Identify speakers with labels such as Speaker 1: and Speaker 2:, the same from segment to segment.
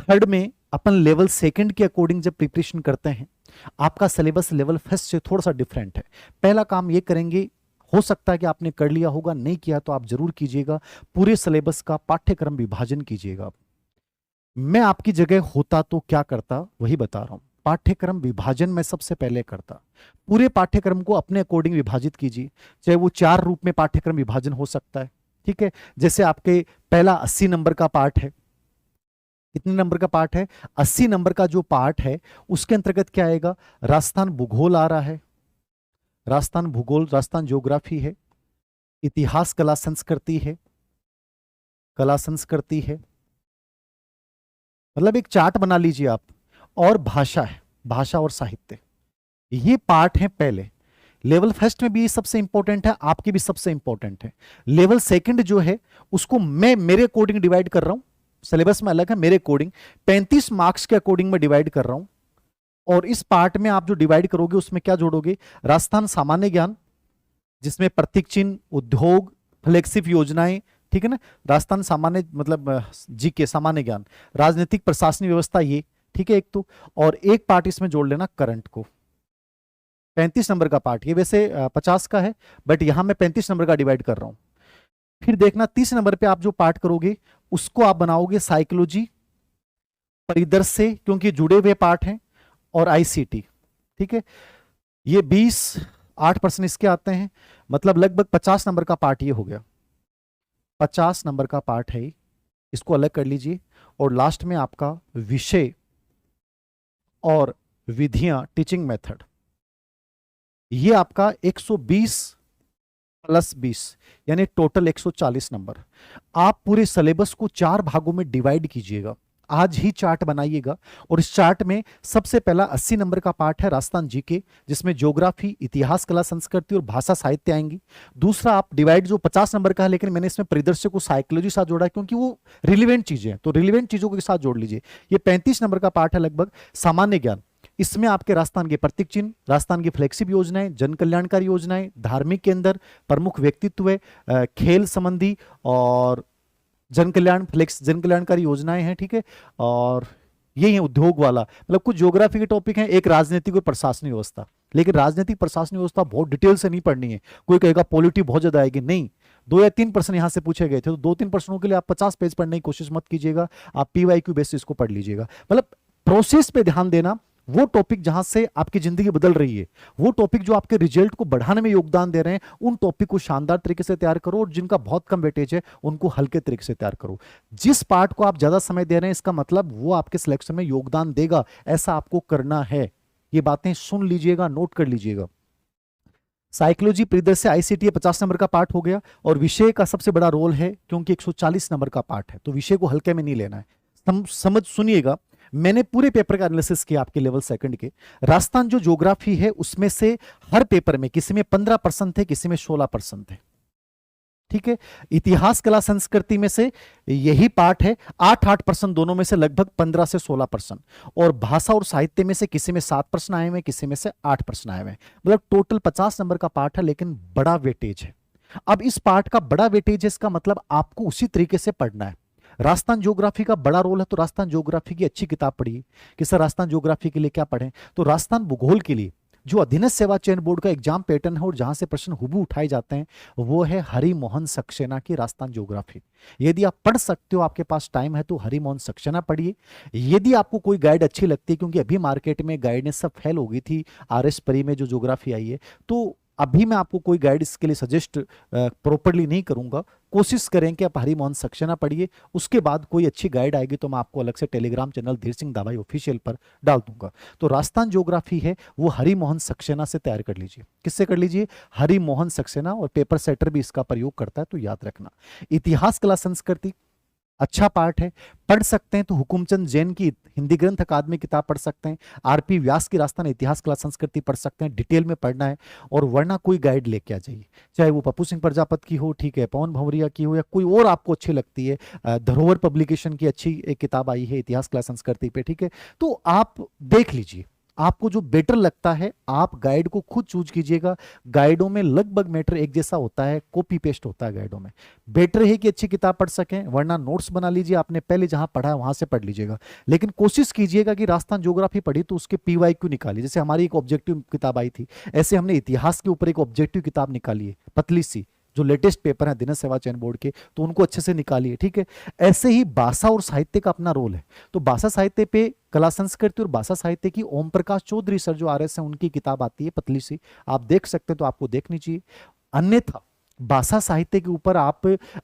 Speaker 1: Third में अपन level second के according जब प्रिपरेशन करते हैं, आपका सिलेबस लेवल फर्स्ट से थोड़ा सा डिफरेंट है। पहला काम ये करेंगे, हो सकता है कि आपने कर लिया होगा, नहीं किया तो आप जरूर कीजिएगा, पूरे सिलेबस का पाठ्यक्रम विभाजन कीजिएगा। मैं आपकी जगह होता तो क्या करता वही बता रहा हूं। पाठ्यक्रम विभाजन मैं सबसे पहले करता। पूरे पाठ्यक्रम को अपने अकॉर्डिंग विभाजित कीजिए, चाहे वो 4 रूप में पाठ्यक्रम विभाजन हो सकता है। ठीक है, जैसे आपके पहला 80 नंबर का पाठ है। कितने नंबर का पाठ है? 80 नंबर का जो पाठ है उसके अंतर्गत क्या आएगा? राजस्थान भूगोल आ रहा है, राजस्थान भूगोल, राजस्थान ज्योग्राफी है, इतिहास कला संस्कृति है, कला संस्कृति है, मतलब एक चार्ट बना लीजिए आप। और भाषा है, भाषा और साहित्य। ये पार्ट है पहले। लेवल फर्स्ट में भी सबसे इंपॉर्टेंट है, आपके भी सबसे इंपॉर्टेंट है। लेवल सेकंड जो है उसको मैं मेरे अकॉर्डिंग डिवाइड कर रहा हूं, सिलेबस में अलग है, मेरे अकॉर्डिंग 35 मार्क्स के अकॉर्डिंग में डिवाइड कर रहा हूं। और इस पार्ट में आप जो डिवाइड करोगे उसमें क्या जोड़ोगे? राजस्थान सामान्य ज्ञान, जिसमें प्रतीक चिन्ह, उद्योग, फ्लैगशिप योजनाएं, ठीक है ना, राजस्थान सामान्य मतलब जीके सामान्य ज्ञान, राजनीतिक प्रशासनिक व्यवस्था, ये ठीक है एक तो। और एक पार्ट इसमें जोड़ लेना करंट को। 35 नंबर का पार्ट, ये वैसे 50 का है बट यहां मैं 35 नंबर का डिवाइड कर रहा हूं। फिर देखना 30 नंबर पे आप जो पार्ट करोगे उसको आप बनाओगे साइकोलॉजी, परिदृश्य, क्योंकि जुड़े हुए पार्ट हैं, और आईसीटी। ठीक है, ये 28% इसके आते हैं, मतलब लगभग 50 नंबर का पार्ट ये हो गया। 50 नंबर का पार्ट है, इसको अलग कर लीजिए। और लास्ट में आपका विषय और विधियां, टीचिंग मेथड, ये आपका 120 प्लस 20 यानी टोटल 140 नंबर। आप पूरे सिलेबस को 4 भागों में डिवाइड कीजिएगा, आज ही चार्ट बनाइएगा। और इस चार्ट में सबसे पहला 80 नंबर का पार्ट है राजस्थान जीके, जिसमें ज्योग्राफी, इतिहास कला संस्कृति और भाषा साहित्य आएंगी। दूसरा आप डिवाइड जो 50 नंबर का है, लेकिन मैंने इसमें परिदृश्य को साइकोलॉजी साथ जोड़ा है क्योंकि वो रिलेवेंट चीजें हैं, तो रिलेवेंट चीजों के साथ जोड़ लीजिए। ये 35 नंबर का पार्ट है लगभग सामान्य ज्ञान। इसमें आपके राजस्थान के प्रतीक चिन्ह, राजस्थान की फ्लैगशिप योजनाएं, जन कल्याणकारी योजनाएं, धार्मिक केंद्र, प्रमुख व्यक्तित्व, खेल संबंधी और जन कल्याणकारी योजनाएं हैं। ठीक है, और ये है उद्योग वाला, मतलब कुछ ज्योग्राफी के टॉपिक हैं, एक राजनीतिक और प्रशासनिक व्यवस्था। लेकिन राजनीतिक प्रशासनिक व्यवस्था बहुत डिटेल से नहीं पढ़नी है। कोई कहेगा पॉलिटी बहुत ज्यादा आएगी, नहीं, 2 या 3 प्रश्न यहां से पूछे गए थे, तो 2-3 प्रश्नों के लिए आप 50 पेज पढ़ने की कोशिश मत कीजिएगा, आप पीवाईक्यू बेसिस को पढ़ लीजिएगा। मतलब प्रोसेस पे ध्यान देना, वो टॉपिक जहां से आपकी जिंदगी बदल रही है, वो टॉपिक जो आपके रिजल्ट को बढ़ाने में योगदान दे रहे हैं, उन टॉपिक को शानदार तरीके से तैयार करो, और जिनका बहुत कम वेटेज है उनको हल्के तरीके से तैयार करो। जिस पार्ट को आप ज्यादा समय दे रहे हैं, इसका मतलब वो आपके सिलेक्शन में योगदान देगा, ऐसा आपको करना है। ये बातें सुन लीजिएगा, नोट कर लीजिएगा। साइकोलॉजी परिदृश्य आईसीटी 50 नंबर का पार्ट हो गया, और विषय का सबसे बड़ा रोल है क्योंकि 140 नंबर का पार्ट है, तो विषय को हल्के में नहीं लेना है। समझ सुनिएगा, मैंने पूरे पेपर का एनालिसिस किया आपके लेवल सेकंड के। राजस्थान जो ज्योग्राफी है उसमें से हर पेपर में किसी में 15% है, किसी में 16% है। ठीक है, इतिहास कला संस्कृति में से यही पार्ट है, 8-8% दोनों में से, लगभग 15 से 16%। और भाषा और साहित्य में से किसी में 7 प्रश्न आए हुए, किसी में से 8 प्रश्न आए हुए, मतलब टोटल 50 नंबर का पार्ट है, लेकिन बड़ा वेटेज है। अब इस पार्ट का बड़ा वेटेज है, इसका मतलब आपको उसी तरीके से पढ़ना है। राजस्थान ज्योग्राफी का बड़ा रोल है, तो राजस्थान ज्योग्राफी की अच्छी किताब पढ़िए कि सर राजस्थान ज्योग्राफी के लिए क्या पढ़ें। तो राजस्थान भूगोल के लिए जो अधीनस्थ सेवा चयन बोर्ड का एग्जाम पैटर्न है और जहां से प्रश्न हुबहू उठाए जाते हैं, वो है हरिमोहन सक्सेना की राजस्थान ज्योग्राफी। यदि आप पढ़ सकते हो, आपके पास टाइम है, तो हरिमोहन सक्सेना पढ़िए। यदि आपको कोई गाइड अच्छी लगती है, क्योंकि अभी मार्केट में गाइडेंस सब फेल हो गई थी, आरएस परी में जो ज्योग्राफी आई है, तो अभी मैं आपको कोई गाइड इसके लिए सजेस्ट प्रॉपरली नहीं करूंगा। कोशिश करें कि आप हरिमोहन सक्सेना पढ़िए, उसके बाद कोई अच्छी गाइड आएगी तो मैं आपको अलग से टेलीग्राम चैनल धीर सिंह दाभाई ऑफिशियल पर डाल दूंगा। तो राजस्थान ज्योग्राफी है वो हरिमोहन सक्सेना से तैयार कर लीजिए। किससे कर लीजिए? हरिमोहन सक्सेना, और पेपर सेटर भी इसका प्रयोग करता है, तो याद रखना। इतिहास कला संस्कृति अच्छा पार्ट है, पढ़ सकते हैं तो हुकुमचंद जैन की हिंदी ग्रंथ अकादमी किताब पढ़ सकते हैं, आरपी व्यास की राजस्थान इतिहास कला संस्कृति पढ़ सकते हैं, डिटेल में पढ़ना है। और वरना कोई गाइड लेके आ जाइए, चाहे वो पप्पू सिंह प्रजापत की हो, ठीक है, पवन भंवरिया की हो, या कोई और आपको अच्छी लगती है। धरोहर पब्लिकेशन की अच्छी एक किताब आई है इतिहास कला संस्कृति पे, ठीक है, तो आप देख लीजिए। आपको जो बेटर लगता है आप गाइड को खुद चूज कीजिएगा। गाइडों में लगभग मैटर एक जैसा होता है, कॉपी पेस्ट होता है गाइडों में। बेटर है कि अच्छी किताब पढ़ सकें, वरना नोट्स बना लीजिए, आपने पहले जहां पढ़ा है वहां से पढ़ लीजिएगा। लेकिन कोशिश कीजिएगा कि राजस्थान ज्योग्राफी पढ़ी तो उसके पीवाईक्यू निकालिए। जैसे हमारी एक ऑब्जेक्टिव किताब आई थी, ऐसे हमने इतिहास के ऊपर एक ऑब्जेक्टिव किताब निकाली है, पतली सी, जो लेटेस्ट पेपर है दिनस सेवा चयन बोर्ड के, तो उनको अच्छे से निकालिए, ठीक है। ऐसे ही भाषा और साहित्य का अपना रोल है। तो भाषा साहित्य पे कला संस्कृति और भाषा साहित्य की ओम प्रकाश चौधरी सर जो आरएस है, उनकी किताब आती है पतली सी, आप देख सकते हैं, तो आपको देखनी चाहिए। अन्यथा भाषा साहित्य के ऊपर आप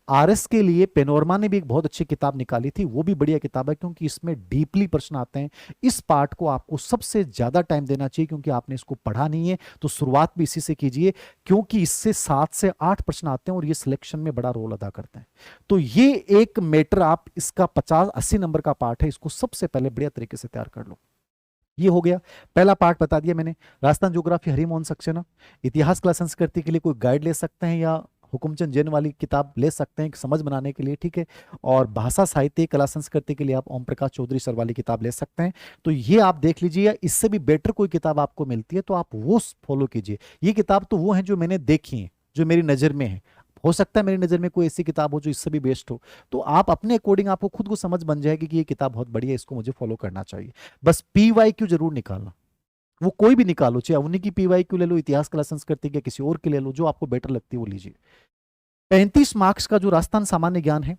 Speaker 1: आरएस के लिए पेनोरमा ने भी एक बहुत अच्छी किताब निकाली थी, वो भी बढ़िया किताब है, क्योंकि इसमें डीपली प्रश्न आते हैं। इस पार्ट को आपको सबसे ज्यादा टाइम देना चाहिए, क्योंकि आपने इसको पढ़ा नहीं है, तो शुरुआत भी इसी से कीजिए, क्योंकि इससे 7 से 8 प्रश्न आते हैं और ये सिलेक्शन में बड़ा रोल अदा करते हैं। तो ये एक मैटर, आप इसका 50-80 नंबर का पार्ट है, इसको सबसे पहले बढ़िया तरीके से तैयार कर लो। ये हो गया, पहला पार्ट बता दिया मैंने। राजस्थान ज्योग्राफी हरिमोहन सक्सेना। इतिहास कला संस्कृति के लिए कोई गाइड ले सकते हैं या हुकुमचंद जैन वाली किताब ले सकते हैं समझ बनाने के लिए, ठीक है। और भाषा साहित्य कला संस्कृति के लिए आप ओम प्रकाश चौधरी सर वाली किताब ले सकते हैं। तो ये आप देख लीजिए, इससे भी बेटर कोई किताब आपको मिलती है तो आप वो फॉलो कीजिए। ये किताब तो वो है जो मैंने देखी है, जो मेरी नजर में है। हो सकता है मेरी नजर में कोई ऐसी किताब हो जो इससे भी बेस्ट हो, तो आप अपने अकॉर्डिंग आपको खुद को समझ बन जाएगी कि ये किताब बहुत बढ़िया है, इसको मुझे फॉलो करना चाहिए। बस पीवाईक्यू जरूर निकालना, वो कोई भी निकालो, चाहे उन्हीं की पीवाईक्यू ले लो, इतिहास कला संस्कृति के किसी और की ले लो, जो आपको बेटर लगती है वो लीजिए। 35 मार्क्स का जो राजस्थान सामान्य ज्ञान है,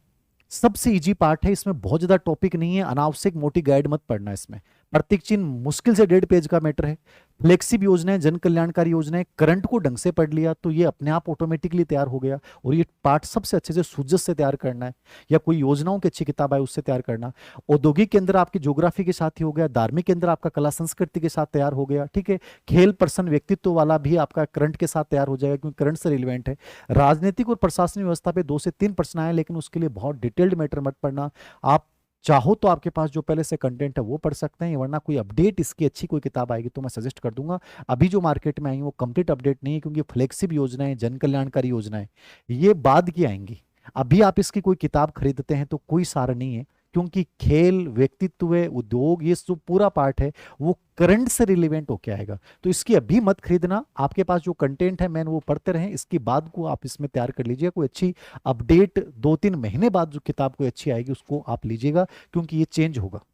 Speaker 1: सबसे इजी पार्ट है, इसमें बहुत ज्यादा टॉपिक नहीं है, अनावश्यक मोटी गाइड मत पढ़ना। इसमें प्रतीक चिन्ह मुश्किल से 1.5 पेज का मैटर है। फ्लेक्सिब योजनाएं, जन कल्याणकारी योजनाएं, करंट को ढंग से पढ़ लिया तो ये अपने आप ऑटोमेटिकली तैयार हो गया। और ये पार्ट सबसे अच्छे से सुजस से तैयार करना है, या कोई योजनाओं की अच्छी किताब है उससे तैयार करना। औद्योगिक के अंदर आपकी ज्योग्राफी के साथ ही हो गया, धार्मिक के अंदर आपका कला संस्कृति के साथ तैयार हो गया, ठीक है। खेल पर्सन व्यक्तित्व वाला भी आपका करंट के साथ तैयार हो जाएगा, क्योंकि करंट से रिलेवेंट है। राजनीतिक और प्रशासनिक व्यवस्था पे 2 से 3 प्रश्न आए, लेकिन उसके लिए बहुत डिटेल्ड मैटर मत पढ़ना। आप चाहो तो आपके पास जो पहले से कंटेंट है वो पढ़ सकते हैं, वरना कोई अपडेट इसकी अच्छी कोई किताब आएगी तो मैं सजेस्ट कर दूंगा। अभी जो मार्केट में आई वो कंप्लीट अपडेट नहीं है, क्योंकि फ्लेक्सिब योजनाएं, जन कल्याणकारी योजनाएं ये बाद की आएंगी। अभी आप इसकी कोई किताब खरीदते हैं तो कोई सार नहीं है, क्योंकि खेल, व्यक्तित्व, उद्योग, ये जो पूरा पार्ट है वो करंट से रिलेवेंट होके आएगा। तो इसकी अभी मत खरीदना, आपके पास जो कंटेंट है मैन वो पढ़ते रहें, इसके बाद को आप इसमें तैयार कर लीजिए। कोई अच्छी अपडेट 2-3 महीने बाद जो किताब कोई अच्छी आएगी उसको आप लीजिएगा, क्योंकि ये चेंज होगा।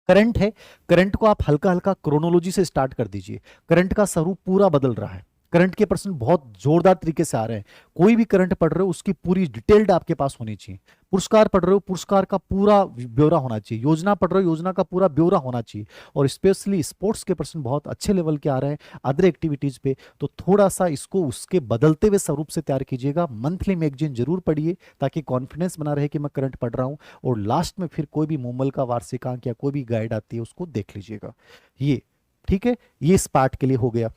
Speaker 1: करंट है, करंट को आप हल्का हल्का क्रोनोलॉजी से स्टार्ट कर दीजिए। करंट का स्वरूप पूरा बदल रहा है, करंट के प्रश्न बहुत जोरदार तरीके से आ रहे हैं। कोई भी करंट पढ़ रहे हो उसकी पूरी डिटेल्ड आपके पास होनी चाहिए। पुरस्कार पढ़ रहे हो, पुरस्कार का पूरा ब्यौरा होना चाहिए। योजना पढ़ रहे हो, योजना का पूरा ब्यौरा होना चाहिए। और स्पेशली स्पोर्ट्स के प्रश्न बहुत अच्छे लेवल के आ रहे हैं, अदर एक्टिविटीज पे, तो थोड़ा सा इसको उसके बदलते हुए स्वरूप से तैयार कीजिएगा। मंथली मैगजीन जरूर पढ़िए, ताकि कॉन्फिडेंस बना रहे कि मैं करंट पढ़ रहा हूँ। और लास्ट में फिर कोई भी मूमल का वार्षिकांक या कोई भी गाइड आती है उसको देख लीजिएगा। ये ठीक है, ये इस पार्ट के लिए हो गया।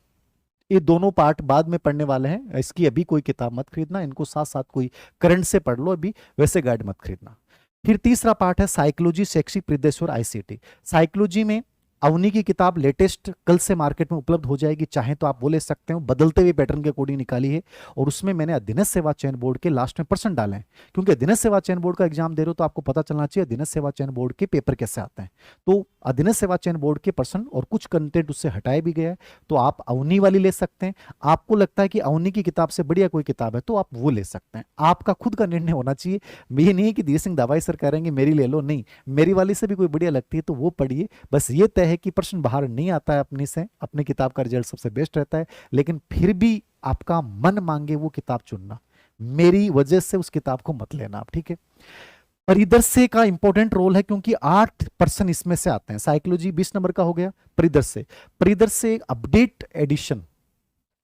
Speaker 1: ये दोनों पार्ट बाद में पढ़ने वाले हैं, इसकी अभी कोई किताब मत खरीदना, इनको साथ साथ कोई करंट से पढ़ लो, अभी वैसे गाइड मत खरीदना। फिर तीसरा पार्ट है साइकोलॉजी, शैक्षिक परिदृश्य और आईसीटी। साइकोलॉजी में अवनी की किताब लेटेस्ट कल से मार्केट में उपलब्ध हो जाएगी, चाहे तो आप वो ले सकते हो, बदलते हुए पैटर्न के अकॉर्डिंग निकाली है। और उसमें मैंने अधीनस्थ सेवा चयन बोर्ड के लास्ट में प्रश्न डाले हैं, क्योंकि अधीनस्थ सेवा चयन बोर्ड का एग्जाम दे रहे हो तो आपको पता चलना चाहिए अधीनस्थ सेवा चयन बोर्ड के पेपर कैसे आते हैं। तो अधीनस्थ सेवा चयन बोर्ड के प्रश्न और कुछ कंटेंट उससे हटाया भी गया है, तो आप अवनी वाली ले सकते हैं। आपको लगता है कि अवनी की किताब से बढ़िया कोई किताब है तो आप वो ले सकते हैं, आपका खुद का निर्णय होना चाहिए। ये नहीं है कि धीर सिंह दवाई सर कह रहे हैं मेरी ले लो, नहीं, मेरी वाली से भी कोई बढ़िया लगती है तो वो पढ़िए। बस ये तय है कि प्रश्न बाहर नहीं आता है अपनी से, अपनी किताब का रिजल्ट सबसे बेस्ट रहता है, लेकिन फिर भी आपका मन मांगे वो किताब चुनना, मेरी वजह से उस किताब को मत लेना आप, ठीक है। परिदृश्य का इंपॉर्टेंट रोल है, क्योंकि 8% इसमें से आते हैं। साइकोलॉजी 20 नंबर का हो गया। परिदृश्य, परिदृश्य अपडेट एडिशन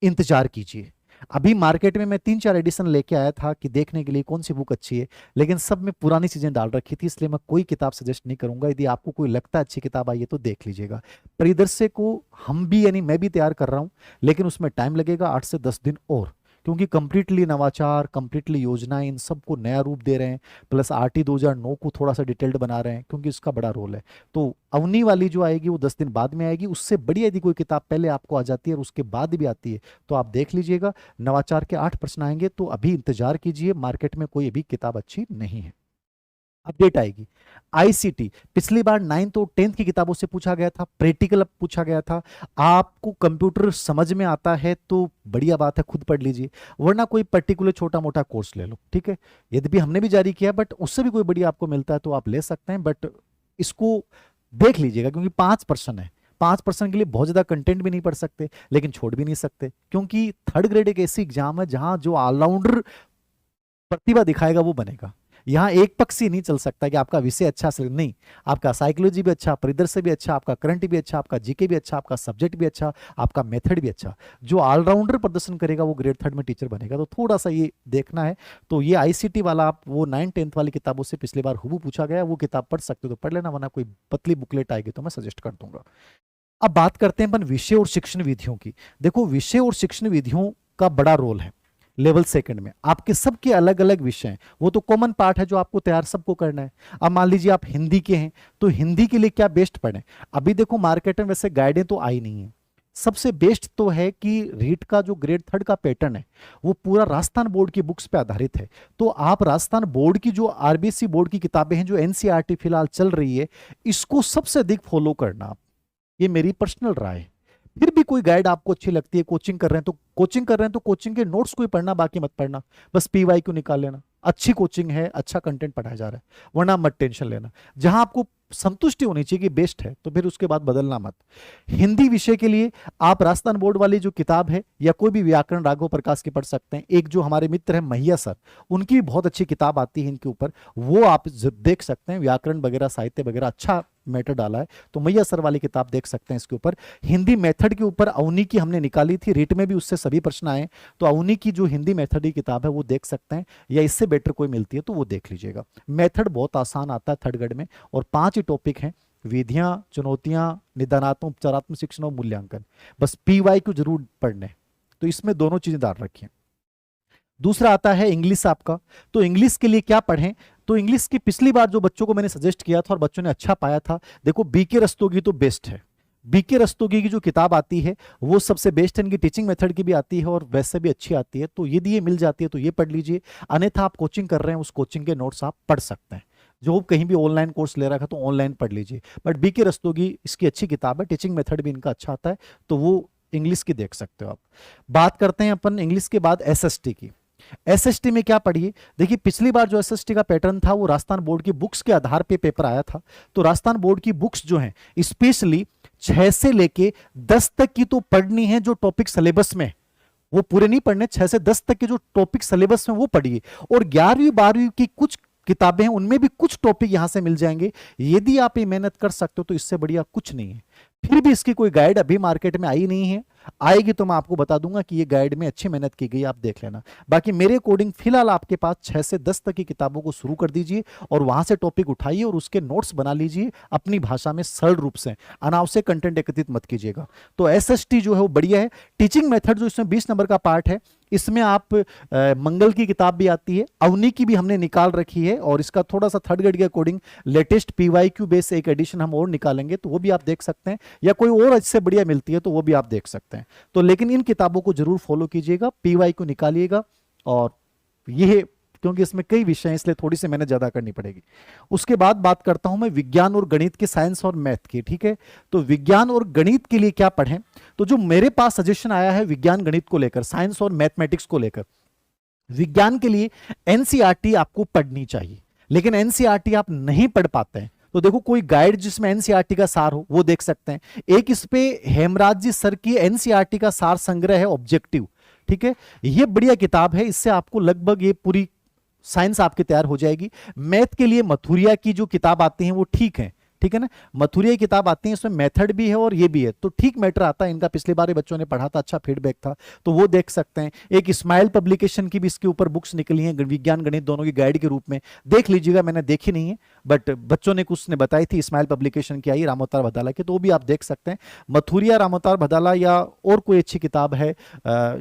Speaker 1: इंतजार कीजिए। अभी मार्केट में मैं 3-4 एडिशन लेके आया था कि देखने के लिए कौन सी बुक अच्छी है, लेकिन सब में पुरानी चीजें डाल रखी थी, इसलिए मैं कोई किताब सजेस्ट नहीं करूंगा। यदि आपको कोई लगता है अच्छी किताब आई है तो देख लीजिएगा। परिदृश्य को हम भी यानी मैं भी तैयार कर रहा हूं, लेकिन उसमें टाइम लगेगा 8 से 10 दिन और, क्योंकि कंप्लीटली नवाचार, कंप्लीटली योजनाएं, इन सबको नया रूप दे रहे हैं, प्लस आरटी 2009 को थोड़ा सा डिटेल्ड बना रहे हैं, क्योंकि इसका बड़ा रोल है। तो अवनी वाली जो आएगी वो 10 दिन बाद में आएगी, उससे बढ़िया यदि कोई किताब पहले आपको आ जाती है और उसके बाद भी आती है तो आप देख लीजिएगा। नवाचार के 8 प्रश्न आएंगे, तो अभी इंतजार कीजिए, मार्केट में कोई अभी किताब अच्छी नहीं है। अपडेट आएगी। आईसीटी पिछली बार 9th और 10th की किताबों से पूछा गया था, प्रैक्टिकल पूछा गया था। आपको कंप्यूटर समझ में आता है तो बढ़िया बात है, खुद पढ़ लीजिए, वरना कोई पर्टिकुलर छोटा मोटा कोर्स ले लो, ठीक है। यद्यपि हमने भी जारी किया, बट उससे भी कोई बढ़िया आपको मिलता है तो आप ले सकते हैं, बट इसको देख लीजिएगा क्योंकि 5% है। 5% के लिए बहुत ज्यादा कंटेंट भी नहीं पढ़ सकते, लेकिन छोड़ भी नहीं सकते, क्योंकि थर्ड ग्रेड एक ऐसी एग्जाम है जहां जो ऑलराउंडर प्रतिभा दिखाएगा वो बनेगा। यहाँ एक पक्ष ही नहीं चल सकता कि आपका विषय अच्छा से नहीं, आपका साइकोलॉजी भी अच्छा, परिदृश्य भी अच्छा, आपका करंट भी अच्छा, आपका जीके भी अच्छा, आपका सब्जेक्ट भी अच्छा, आपका मेथड भी अच्छा। जो ऑलराउंडर प्रदर्शन करेगा वो ग्रेड 3 में टीचर बनेगा। तो थोड़ा सा ये देखना है। तो ये आईसीटी वाला आप वो 9th-10th वाली किताबों से पिछली बार हुबहू पूछा गया, वो किताब पढ़ सकते हो तो पढ़ लेना, वरना कोई पतली बुकलेट आएगी तो मैं सजेस्ट कर दूंगा। अब बात करते हैं अपन विषय और शिक्षण विधियों की। देखो, विषय और शिक्षण विधियों का बड़ा रोल है लेवल सेकंड में। आपके सबके अलग अलग विषय हैं, वो तो कॉमन पार्ट है जो आपको तैयार सबको करना है। अब मान लीजिए आप हिंदी के हैं तो हिंदी के लिए क्या बेस्ट पढ़ें। अभी देखो मार्केट में वैसे गाइडें तो आई नहीं है, सबसे बेस्ट तो है कि रीट का जो ग्रेड 3 का पैटर्न है वो पूरा राजस्थान बोर्ड की बुक्स पे आधारित है। तो आप राजस्थान बोर्ड की जो आरबीसी बोर्ड की किताबें हैं जो एनसीईआरटी फिलहाल चल रही है, इसको सबसे अधिक फॉलो करना आप, ये मेरी पर्सनल राय है। फिर भी कोई गाइड आपको अच्छी लगती है, कोचिंग कर रहे हैं तो कोचिंग के नोट्स को ही पढ़ना, बाकी मत पढ़ना, बस पीवाई क्यों निकाल लेना। अच्छी कोचिंग है, अच्छा कंटेंट पढ़ाया जा रहा है, वरना मत टेंशन लेना। जहां आपको संतुष्टि होनी चाहिए कि बेस्ट है तो फिर उसके बाद बदलना मत। हिंदी विषय के लिए आप राजस्थान बोर्ड वाली जो किताब है या कोई भी व्याकरण राघव प्रकाश की पढ़ सकते हैं। एक जो हमारे मित्र है मैया सर, उनकी भी बहुत अच्छी किताब आती है इनके ऊपर, वो आप देख सकते हैं। व्याकरण वगैरह साहित्य वगैरह अच्छा मैटर डाला है, तो मैया सर वाली किताब देख सकते हैं इसके ऊपर। हिंदी मेथड के ऊपर अवनी की हमने निकाली थी, रीट में भी उससे सभी प्रश्न आए, तो अवनी की जो हिंदी मेथड की किताब है वो देख सकते हैं, या इससे बेटर कोई मिलती है तो वो देख लीजिएगा। मेथड बहुत आसान आता है थर्ड ग्रेड में, और 5 ही टॉपिक हैं, विधियां, चुनौतियां, निदानात्मक, उपचारात्मक शिक्षण और मूल्यांकन। बस पीवाई को जरूर पढ़ने, तो इसमें दोनों चीजें डाल रखी हैं। दूसरा आता है इंग्लिश आपका, तो इंग्लिश के लिए क्या पढ़ें। तो इंग्लिश की पिछली बार जो बच्चों को मैंने सजेस्ट किया था और बच्चों ने अच्छा पाया था, देखो बीके रस्तोगी तो बेस्ट है। बीके रस्तोगी की जो किताब आती है वो सबसे बेस्ट है, इनकी टीचिंग मेथड की भी आती है और वैसे भी अच्छी आती है, तो यदि ये मिल जाती है तो ये पढ़ लीजिए। अन्यथा आप कोचिंग कर रहे हैं, उस कोचिंग के नोट्स आप पढ़ सकते हैं। जो कहीं भी ऑनलाइन कोर्स ले रखा तो ऑनलाइन पढ़ लीजिए, बट बीके रस्तोगी इसकी अच्छी किताब है, टीचिंग मेथड भी इनका अच्छा आता है, तो वो इंग्लिश की देख सकते हो आप। बात करते हैं अपन इंग्लिश के बाद एसएसटी की। एसएसटी में क्या पढ़िए, देखिए पिछली बार जो एसएसटी का पैटर्न था वो राजस्थान बोर्ड की बुक्स के आधार पे पेपर आया था। तो राजस्थान बोर्ड की बुक्स जो हैं स्पेशली 6 से लेके 10 तक की तो पढ़नी है, जो टॉपिक सिलेबस में वो पूरे नहीं पढ़ने, 6 से 10 तक के जो टॉपिक सिलेबस में वो पढ़िए। और 11वीं 12वीं की कुछ किताबें हैं उनमें भी कुछ टॉपिक यहां से मिल जाएंगे। यदि आप ये मेहनत कर सकते हो तो इससे बढ़िया कुछ नहीं है। फिर भी इसकी कोई गाइड अभी मार्केट में आई नहीं है, आएगी तो मैं आपको बता दूंगा कि ये गाइड में अच्छी मेहनत की गई, आप देख लेना। बाकी मेरे अकॉर्डिंग फिलहाल आपके पास 6 से 10 तक की किताबों को शुरू कर दीजिए और वहां से टॉपिक उठाइए और उसके नोट्स बना लीजिए अपनी भाषा में सरल रूप से, अनावश्यक कंटेंट एकत्रित मत कीजिएगा। तो एसएसटी जो है वो बढ़िया है। टीचिंग मेथड जो इसमें 20 नंबर का पार्ट है, इसमें आप मंगल की किताब भी आती है, अवनी की भी हमने निकाल रखी है, और इसका थोड़ा सा थर्ड ग्रेड के अकॉर्डिंग लेटेस्ट पीवाईक्यू बेस एक एडिशन हम और निकालेंगे, तो वो भी आप देख सकते हैं, या कोई और इससे बढ़िया मिलती है तो वो भी आप देख सकते हैं। तो लेकिन इन किताबों को जरूर फॉलो कीजिएगा, पीवाई को निकालिएगा, और ये क्योंकि इसमें कई विषय हैं इसलिए थोड़ी सी मेहनत ज्यादा करनी पड़ेगी। उसके बाद बात करता हूं मैं विज्ञान और गणित की, साइंस और मैथ की, ठीक है। तो विज्ञान और गणित के लिए क्या पढ़ें, तो जो मेरे पास सजेशन आया है विज्ञान गणित को लेकर, साइंस और मैथमेटिक्स को लेकर, विज्ञान के लिए एनसीईआरटी आपको पढ़नी चाहिए, लेकिन एनसीईआरटी आप नहीं पढ़ पाते हैं तो देखो कोई गाइड जिसमें एनसीईआरटी का सार हो वो देख सकते हैं। एक इस पे हेमराज जी सर की एनसीईआरटी का सार संग्रह है ऑब्जेक्टिव, ठीक है, ये बढ़िया किताब है, इससे आपको लगभग ये पूरी साइंस आपकी तैयार हो जाएगी। मैथ के लिए मथुरिया की जो किताब आती है वो ठीक है, ठीक है ना, मथुरिया की किताब आती है, इसमें मेथड भी है और ये भी है, तो ठीक मैटर आता है इनका। पिछली बार बच्चों ने पढ़ा था, अच्छा फीडबैक था, तो वो देख सकते हैं। एक स्माइल पब्लिकेशन की भी इसके ऊपर बुक्स निकली हैं, विज्ञान गणित दोनों की गाइड के रूप में, देख लीजिएगा, मैंने देखी नहीं है बट बच्चों ने कुछ ने बताई थी, स्माइल पब्लिकेशन की आई रामोतार भदाला की, तो वो भी आप देख सकते हैं। मथुरिया, रामोतार भदाला या और कोई अच्छी किताब है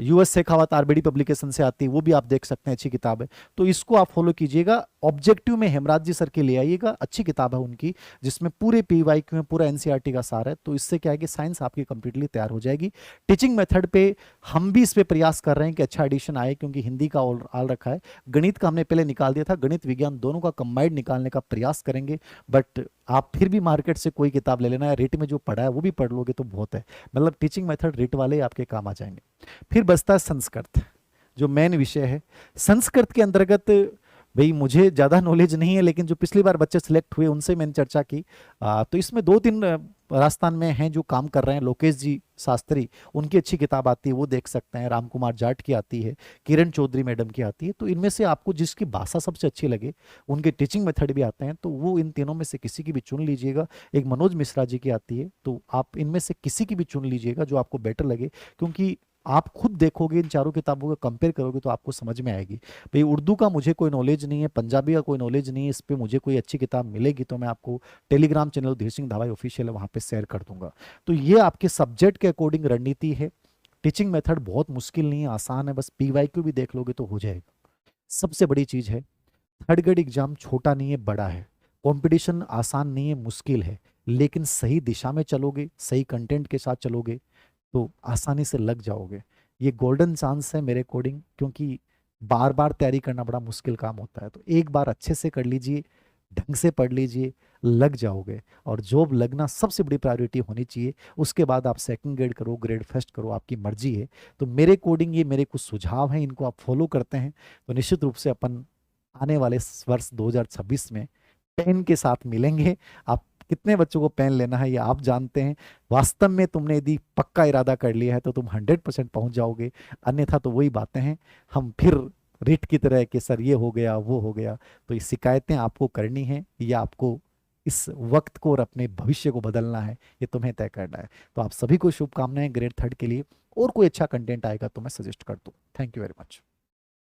Speaker 1: यूएस शेखावत आरबीडी पब्लिकेशन से आती है, वो भी आप देख सकते हैं, अच्छी किताब है, तो इसको आप फॉलो कीजिएगा। ऑब्जेक्टिव में हेमराज जी सर के ले आइएगा, अच्छी किताब है उनकी, जिसमें इसमें पूरे पीवाईक्यू में पूरा एनसीईआरटी का सार है। तो इससे क्या है कि साइंस आपकी कंप्लीटली तैयार हो जाएगी। टीचिंग मेथड पे हम भी इस पे प्रयास कर रहे हैं कि अच्छा एडिशन आए, क्योंकि हिंदी का आल रखा है, गणित का हमने पहले निकाल दिया था, गणित विज्ञान दोनों का कंबाइंड निकालने का प्रयास करेंगे। बट आप फिर भी मार्केट से कोई किताब ले लेना है, रेट में जो पढ़ा है वो भी पढ़ लोगे तो बहुत है। मतलब टीचिंग मेथड रेट वाले ही आपके काम आ जाएंगे। फिर बचता है संस्कृत, जो मेन विषय है। संस्कृत के अंतर्गत भाई मुझे ज़्यादा नॉलेज नहीं है, लेकिन जो पिछली बार बच्चे सिलेक्ट हुए उनसे मैंने चर्चा की। तो इसमें 2-3 राजस्थान में हैं जो काम कर रहे हैं। लोकेश जी शास्त्री, उनकी अच्छी किताब आती है, वो देख सकते हैं। राम कुमार जाट की आती है, किरण चौधरी मैडम की आती है। तो इनमें से आपको जिसकी भाषा सबसे अच्छी लगे, उनके टीचिंग मेथड भी आते हैं, तो वो इन तीनों में से किसी की भी चुन लीजिएगा। एक मनोज मिश्रा जी की आती है, तो आप इनमें से किसी की भी चुन लीजिएगा जो आपको बेटर लगे, क्योंकि आप खुद देखोगे इन चारों किताबों को कंपेयर करोगे तो आपको समझ में आएगी। भाई उर्दू का मुझे कोई नॉलेज नहीं है, पंजाबी का कोई नॉलेज नहीं है, इस पे मुझे कोई अच्छी किताब मिलेगी तो मैं आपको टेलीग्राम चैनल धीर सिंह धावाई ऑफिशियल है, वहां पे शेयर कर दूंगा। तो ये आपके सब्जेक्ट के अकॉर्डिंग रणनीति है। टीचिंग मेथड बहुत मुश्किल नहीं है, आसान है, बस पीवाईक्यू भी देख लोगे तो हो जाएगा। सबसे बड़ी चीज है, थर्ड ग्रेड एग्जाम छोटा नहीं है, बड़ा है। कंपटीशन आसान नहीं है, मुश्किल है, लेकिन सही दिशा में चलोगे, सही कंटेंट के साथ चलोगे तो आसानी से लग जाओगे। ये गोल्डन चांस है मेरे अकॉर्डिंग, क्योंकि बार बार तैयारी करना बड़ा मुश्किल काम होता है। तो एक बार अच्छे से कर लीजिए, ढंग से पढ़ लीजिए, लग जाओगे। और जॉब लगना सबसे बड़ी प्रायोरिटी होनी चाहिए। उसके बाद आप सेकंड ग्रेड करो, ग्रेड फर्स्ट करो, आपकी मर्जी है। तो मेरे अकॉर्डिंग ये मेरे कुछ सुझाव हैं, इनको आप फॉलो करते हैं तो निश्चित रूप से अपन आने वाले वर्ष 2026 में पेन के साथ मिलेंगे। आप कितने बच्चों को पेन लेना है ये आप जानते हैं। वास्तव में तुमने यदि पक्का इरादा कर लिया है तो तुम 100% पहुंच जाओगे, अन्यथा तो वही बातें हैं, हम फिर रिट की तरह कि सर ये हो गया वो हो गया। तो ये शिकायतें आपको करनी है या आपको इस वक्त को और अपने भविष्य को बदलना है, ये तुम्हें तय करना है। तो आप सभी को शुभकामनाएं ग्रेड थर्ड के लिए। और कोई अच्छा कंटेंट आएगा तो मैं सजेस्ट कर दूं। Thank you very much.